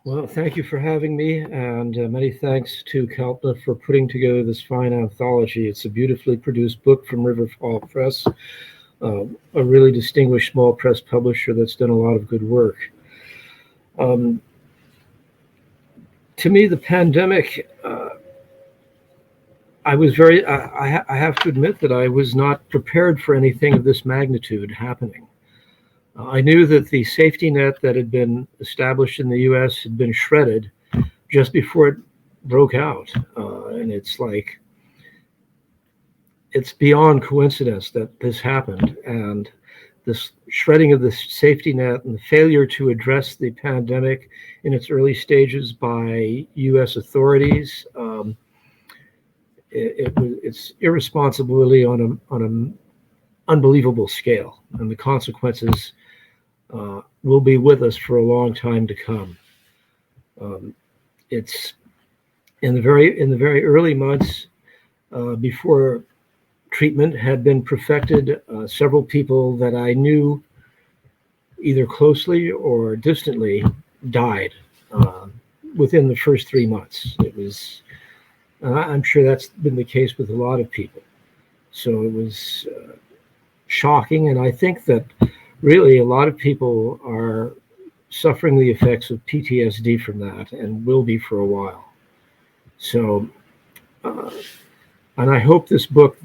Well, thank you for having me, and many thanks to Kalpna for putting together this fine anthology. It's a beautifully produced book from Riverfall Press, a really distinguished small press publisher that's done a lot of good work. Um, to me, the pandemic, I was very, I have to admit that I was not prepared for anything of this magnitude happening. I knew that the safety net that had been established in the US had been shredded just before it broke out. And it's beyond coincidence that this happened. And this shredding of the safety net and the failure to address the pandemic in its early stages by US authorities, it's irresponsibility on an unbelievable scale. And the consequences will be with us for a long time to come. It's in the very early months before treatment had been perfected. Several people that I knew, either closely or distantly, died within the first 3 months. It was, I'm sure that's been the case with a lot of people. So it was shocking, and I think that really a lot of people are suffering the effects of PTSD from that and will be for a while. So, and I hope this book,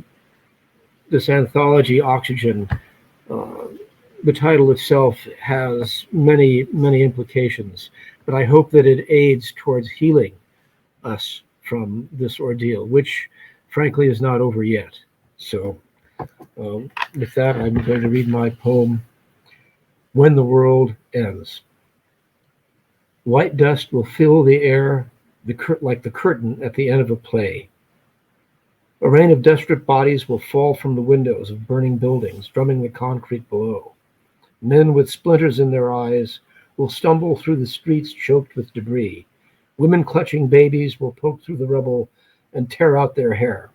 this anthology, Oxygen, uh, the title itself has many, many implications, but I hope that it aids towards healing us from this ordeal, which frankly is not over yet. So, with that, I'm going to read my poem, When the World Ends. White dust will fill the air like the curtain at the end of a play. A rain of desperate bodies will fall from the windows of burning buildings, drumming the concrete below. Men with splinters in their eyes will stumble through the streets choked with debris. Women clutching babies will poke through the rubble and tear out their hair.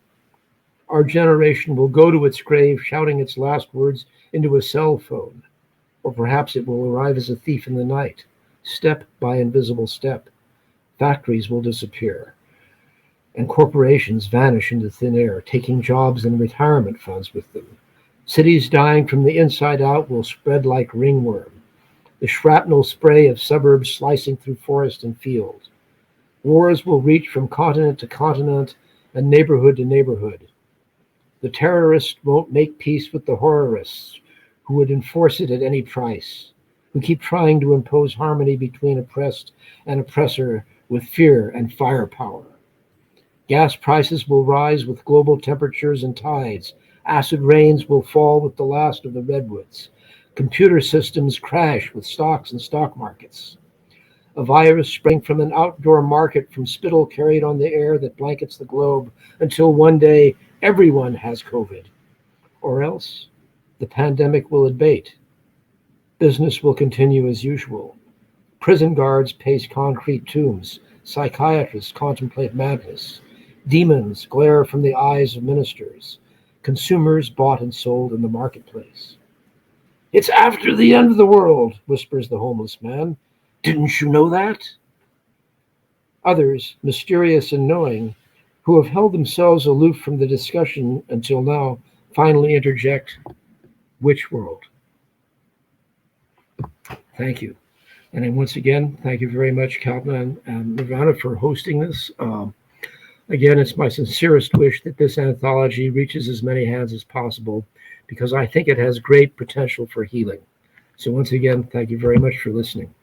Our generation will go to its grave shouting its last words into a cell phone, or perhaps it will arrive as a thief in the night, step by invisible step. Factories will disappear, and corporations vanish into thin air, taking jobs and retirement funds with them. Cities dying from the inside out will spread like ringworm, the shrapnel spray of suburbs slicing through forest and field. Wars will reach from continent to continent and neighborhood to neighborhood. The terrorists won't make peace with the horrorists, who would enforce it at any price, who keep trying to impose harmony between oppressed and oppressor with fear and firepower. Gas prices will rise with global temperatures and tides. Acid rains will fall with the last of the redwoods. Computer systems crash with stocks and stock markets. A virus spreading from an outdoor market from spittle carried on the air that blankets the globe until one day everyone has COVID. Or else the pandemic will abate. Business will continue as usual. Prison guards pace concrete tombs. Psychiatrists contemplate madness. Demons glare from the eyes of ministers. Consumers bought and sold in the marketplace. It's after the end of the world, whispers the homeless man. Didn't you know that? Others, mysterious and knowing, who have held themselves aloof from the discussion until now, finally interject, which world? Thank you. And then once again, thank you very much, Kalpna and Nirvana, for hosting this. Again, it's my sincerest wish that this anthology reaches as many hands as possible because I think it has great potential for healing. So once again, thank you very much for listening.